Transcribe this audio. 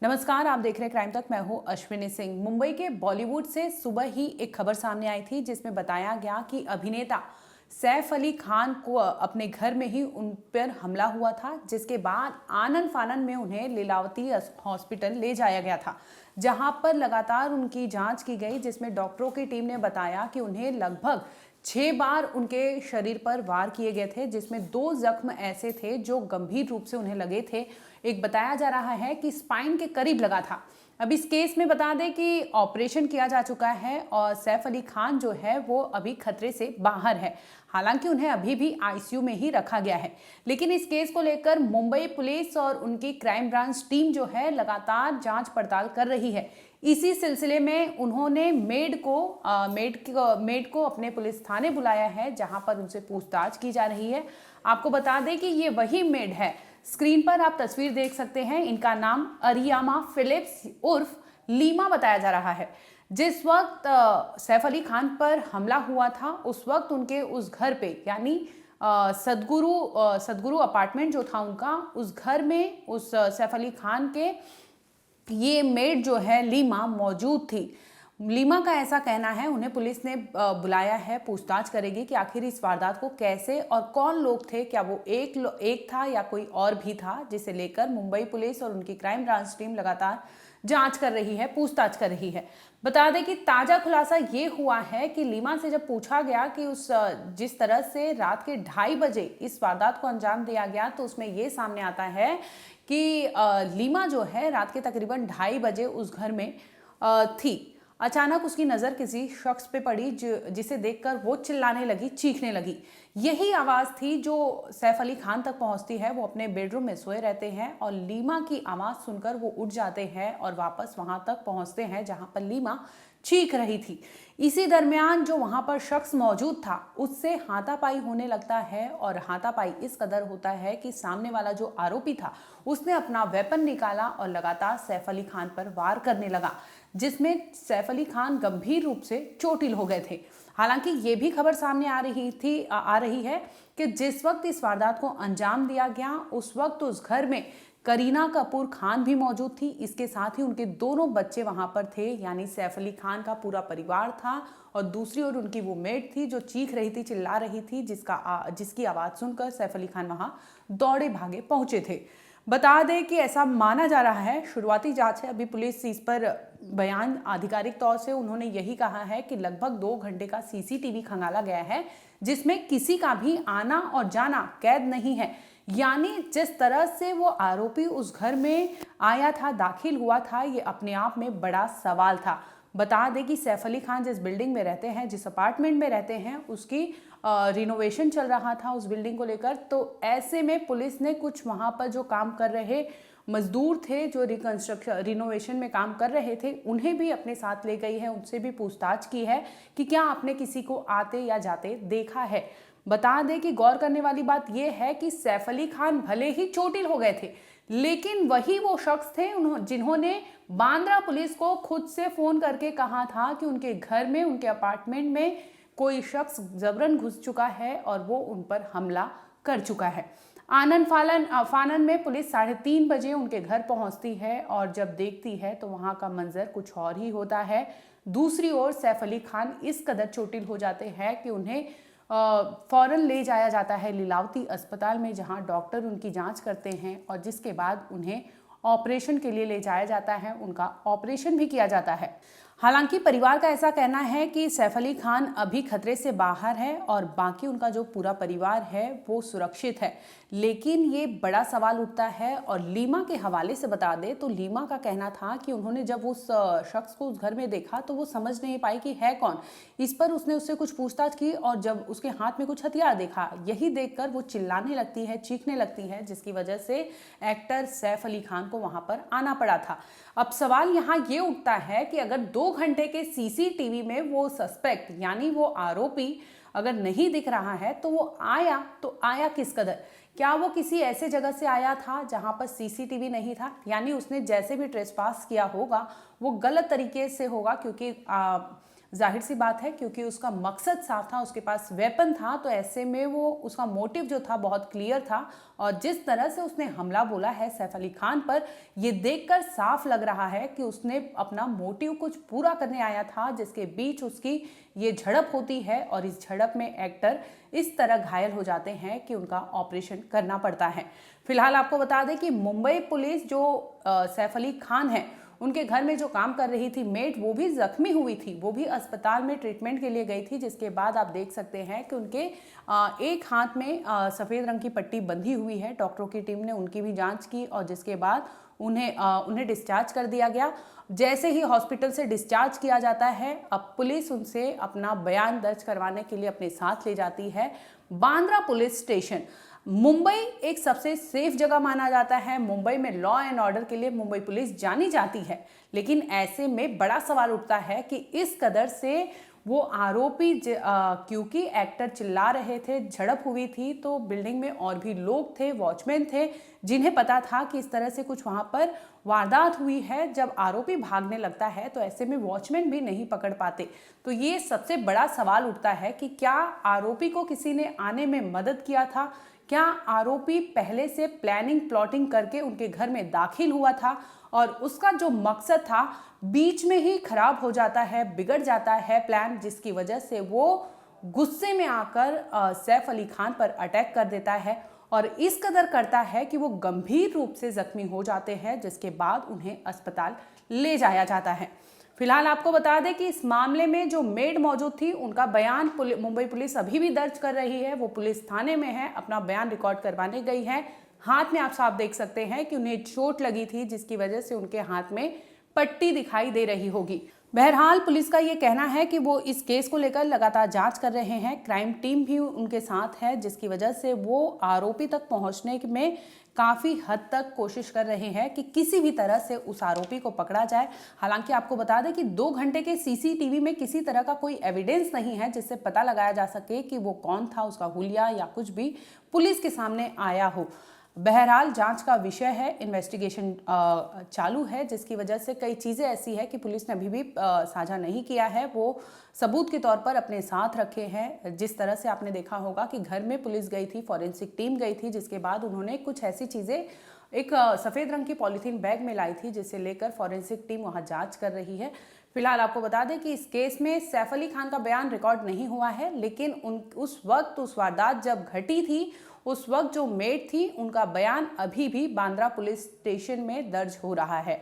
नमस्कार, आप देख रहे हैं क्राइम तक। मैं हूं अश्विनी सिंह। मुंबई के बॉलीवुड से सुबह ही एक खबर सामने आई थी जिसमें बताया गया कि अभिनेता सैफ अली खान को अपने घर में ही उन पर हमला हुआ था, जिसके बाद आनन फानन में उन्हें लीलावती हॉस्पिटल ले जाया गया था, जहां पर लगातार उनकी जांच की गई, जिसमें डॉक्टरों की टीम ने बताया कि उन्हें लगभग 6 बार उनके शरीर पर वार किए गए थे, जिसमें 2 जख्म ऐसे थे जो गंभीर रूप से उन्हें लगे थे। एक बताया जा रहा है कि स्पाइन के करीब लगा था। अब इस केस में बता दें कि ऑपरेशन किया जा चुका है और सैफ अली खान जो है वो अभी खतरे से बाहर है। हालांकि उन्हें अभी भी आईसीयू में ही रखा गया है, लेकिन इस केस को लेकर मुंबई पुलिस और उनकी क्राइम ब्रांच टीम जो है लगातार जांच पड़ताल कर रही है। इसी सिलसिले में उन्होंने मेड को अपने पुलिस थाने बुलाया है, जहां पर उनसे पूछताछ की जा रही है। आपको बता दें कि ये वही मेड है। स्क्रीन पर आप तस्वीर देख सकते हैं। इनका नाम अरियामा फिलिप्स उर्फ लीमा बताया जा रहा है। जिस वक्त सैफ अली खान पर हमला हुआ था, उस वक्त उनके उस घर पे, यानी सदगुरु अपार्टमेंट जो था उनका, उस घर में उस सैफ अली खान के ये मेड जो है लीमा मौजूद थी। लीमा का ऐसा कहना है, उन्हें पुलिस ने बुलाया है, पूछताछ करेगी कि आखिर इस वारदात को कैसे और कौन लोग थे, क्या वो एक था या कोई और भी था, जिसे लेकर मुंबई पुलिस और उनकी क्राइम ब्रांच टीम लगातार जांच कर रही है, पूछताछ कर रही है। बता दें कि ताजा खुलासा ये हुआ है कि लीमा से जब पूछा गया कि जिस तरह से रात के 2:30 बजे इस वारदात को अंजाम दिया गया, तो उसमें ये सामने आता है कि लीमा जो है रात के तकरीबन 2:30 बजे उस घर में थी। अचानक उसकी नज़र किसी शख्स पे पड़ी जिसे देखकर वो चिल्लाने लगी, चीखने लगी। यही आवाज़ थी जो सैफ अली खान तक पहुंचती है। वो अपने बेडरूम में सोए रहते हैं और लीमा की आवाज़ सुनकर वो उठ जाते हैं और वापस वहां तक पहुंचते हैं जहां पर लीमा चीख रही थी। इसी दरमियान जो वहां पर शख्स मौजूद था उससे हाथापाई होने लगता है और हाथापाई इस कदर होता है कि सामने वाला जो आरोपी था उसने अपना वेपन निकाला और लगातार सैफ अली खान पर वार करने लगा, जिसमें सैफ अली खान गंभीर रूप से चोटिल हो गए थे। हालांकि ये भी खबर सामने आ रही है कि जिस वक्त इस वारदात को अंजाम दिया गया, उस वक्त उस घर में करीना कपूर खान भी मौजूद थी। इसके साथ ही उनके दोनों बच्चे वहां पर थे, यानी सैफ अली खान का पूरा परिवार था और दूसरी ओर उनकी वो मेड थी जो चीख रही थी, चिल्ला रही थी, जिसकी आवाज़ सुनकर सैफ अली खान वहां दौड़े भागे पहुंचे थे। बता दें कि ऐसा माना जा रहा है, शुरुआती जांच है, अभी पुलिस इस पर बयान आधिकारिक तौर से उन्होंने यही कहा है कि लगभग 2 घंटे का सीसीटीवी खंगाला गया है, जिसमें किसी का भी आना और जाना कैद नहीं है। यानी जिस तरह से वो आरोपी उस घर में आया था, दाखिल हुआ था, ये अपने आप में बड़ा सवाल था। बता दें कि सैफ अली खान जिस बिल्डिंग में रहते हैं, जिस अपार्टमेंट में रहते हैं, उसकी रिनोवेशन चल रहा था उस बिल्डिंग को लेकर। तो ऐसे में पुलिस ने कुछ वहां पर जो काम कर रहे मजदूर थे, जो रिनोवेशन में काम कर रहे थे, उन्हें भी अपने साथ ले गई है, उनसे भी पूछताछ की है कि क्या आपने किसी को आते या जाते देखा है। बता दें कि गौर करने वाली बात यह है कि सैफ अली खान भले ही चोटिल हो गए थे, लेकिन वही वो शख्स थे जिन्होंने बांद्रा पुलिस को खुद से फोन करके कहा था कि उनके घर में, उनके अपार्टमेंट में कोई शख्स जबरन घुस चुका है और वो उन पर हमला कर चुका है। आनन फानन में पुलिस 3:30 बजे उनके घर पहुंचती है और जब देखती है तो वहां का मंजर कुछ और ही होता है। दूसरी ओर सैफ अली खान इस कदर चोटिल हो जाते हैं कि उन्हें फौरन ले जाया जाता है लीलावती अस्पताल में, जहां डॉक्टर उनकी जांच करते हैं और जिसके बाद उन्हें ऑपरेशन के लिए ले जाया जाता है। उनका ऑपरेशन भी किया जाता है। हालांकि परिवार का ऐसा कहना है कि सैफ अली खान अभी खतरे से बाहर है और बाकी उनका जो पूरा परिवार है वो सुरक्षित है, लेकिन ये बड़ा सवाल उठता है। और लीमा के हवाले से बता दें तो लीमा का कहना था कि उन्होंने जब उस शख्स को उस घर में देखा तो वो समझ नहीं पाई कि है कौन। इस पर उसने उससे कुछ पूछताछ की और जब उसके हाथ में कुछ हथियार देखा, यही देखकर वो चिल्लाने लगती है, चीखने लगती है, जिसकी वजह से एक्टर सैफ अली खान को वहां पर आना पड़ा था। अब सवाल यहाँ ये उठता है कि अगर 2 घंटे के सीसीटीवी में वो सस्पेक्ट, यानी वो आरोपी अगर नहीं दिख रहा है, तो वो आया किस कदर? क्या वो किसी ऐसे जगह से आया था जहां पर सीसीटीवी नहीं था? यानी उसने जैसे भी ट्रेसपास किया होगा वो गलत तरीके से होगा, क्योंकि जाहिर सी बात है, क्योंकि उसका मकसद साफ था, उसके पास वेपन था, तो ऐसे में वो उसका मोटिव जो था बहुत क्लियर था। और जिस तरह से उसने हमला बोला है सैफ अली खान पर, ये देखकर साफ लग रहा है कि उसने अपना मोटिव कुछ पूरा करने आया था, जिसके बीच उसकी ये झड़प होती है और इस झड़प में एक्टर इस तरह घायल हो जाते हैं कि उनका ऑपरेशन करना पड़ता है। फिलहाल आपको बता दें कि मुंबई पुलिस जो सैफ अली खान है उनके घर में जो काम कर रही थी मेड, वो भी जख्मी हुई थी, वो भी अस्पताल में ट्रीटमेंट के लिए गई थी, जिसके बाद आप देख सकते हैं कि उनके एक हाथ में सफ़ेद रंग की पट्टी बंधी हुई है। डॉक्टरों की टीम ने उनकी भी जांच की और जिसके बाद उन्हें डिस्चार्ज कर दिया गया। जैसे ही हॉस्पिटल से डिस्चार्ज किया जाता है, अब पुलिस उनसे अपना बयान दर्ज करवाने के लिए अपने साथ ले जाती है बांद्रा पुलिस स्टेशन। मुंबई एक सबसे सेफ जगह माना जाता है। मुंबई में लॉ एंड ऑर्डर के लिए मुंबई पुलिस जानी जाती है, लेकिन ऐसे में बड़ा सवाल उठता है कि इस कदर से वो आरोपी क्योंकि एक्टर चिल्ला रहे थे, झड़प हुई थी, तो बिल्डिंग में और भी लोग थे, वॉचमैन थे, जिन्हें पता था कि इस तरह से कुछ वहां पर वारदात हुई है। जब आरोपी भागने लगता है तो ऐसे में वॉचमैन भी नहीं पकड़ पाते। तो ये सबसे बड़ा सवाल उठता है कि क्या आरोपी को किसी ने आने में मदद किया था? क्या आरोपी पहले से प्लानिंग प्लॉटिंग करके उनके घर में दाखिल हुआ था और उसका जो मकसद था बीच में ही खराब हो जाता है, बिगड़ जाता है प्लान, जिसकी वजह से वो गुस्से में आकर सैफ अली खान पर अटैक कर देता है और इस कदर करता है कि वो गंभीर रूप से जख्मी हो जाते हैं, जिसके बाद उन्हें अस्पताल ले जाया जाता है। फिलहाल आपको बता दें कि इस मामले में जो मेड मौजूद थी उनका बयान मुंबई पुलिस अभी भी दर्ज कर रही है। वो पुलिस थाने में है, अपना बयान रिकॉर्ड करवाने गई है। हाथ में आप साफ देख सकते हैं कि उन्हें चोट लगी थी, जिसकी वजह से उनके हाथ में पट्टी दिखाई दे रही होगी। बहरहाल पुलिस का ये कहना है कि वो इस केस को लेकर लगातार जांच कर रहे हैं। क्राइम टीम भी उनके साथ है, जिसकी वजह से वो आरोपी तक पहुंचने में काफ़ी हद तक कोशिश कर रहे हैं कि किसी भी तरह से उस आरोपी को पकड़ा जाए। हालांकि आपको बता दें कि 2 घंटे के सीसीटीवी में किसी तरह का कोई एविडेंस नहीं है जिससे पता लगाया जा सके कि वो कौन था, उसका हुलिया या कुछ भी पुलिस के सामने आया हो। बहरहाल जांच का विषय है, इन्वेस्टिगेशन चालू है, जिसकी वजह से कई चीज़ें ऐसी है कि पुलिस ने अभी भी साझा नहीं किया है, वो सबूत के तौर पर अपने साथ रखे हैं। जिस तरह से आपने देखा होगा कि घर में पुलिस गई थी, फॉरेंसिक टीम गई थी, जिसके बाद उन्होंने कुछ ऐसी चीज़ें एक सफ़ेद रंग की पॉलीथीन बैग में लाई थी, जिसे लेकर फॉरेंसिक टीम वहाँ जाँच कर रही है। फिलहाल आपको बता दें कि इस केस में सैफ अली खान का बयान रिकॉर्ड नहीं हुआ है, लेकिन उस वक्त उस वारदात जब घटी थी उस वक्त जो मेड थी उनका बयान अभी भी बांद्रा पुलिस स्टेशन में दर्ज हो रहा है।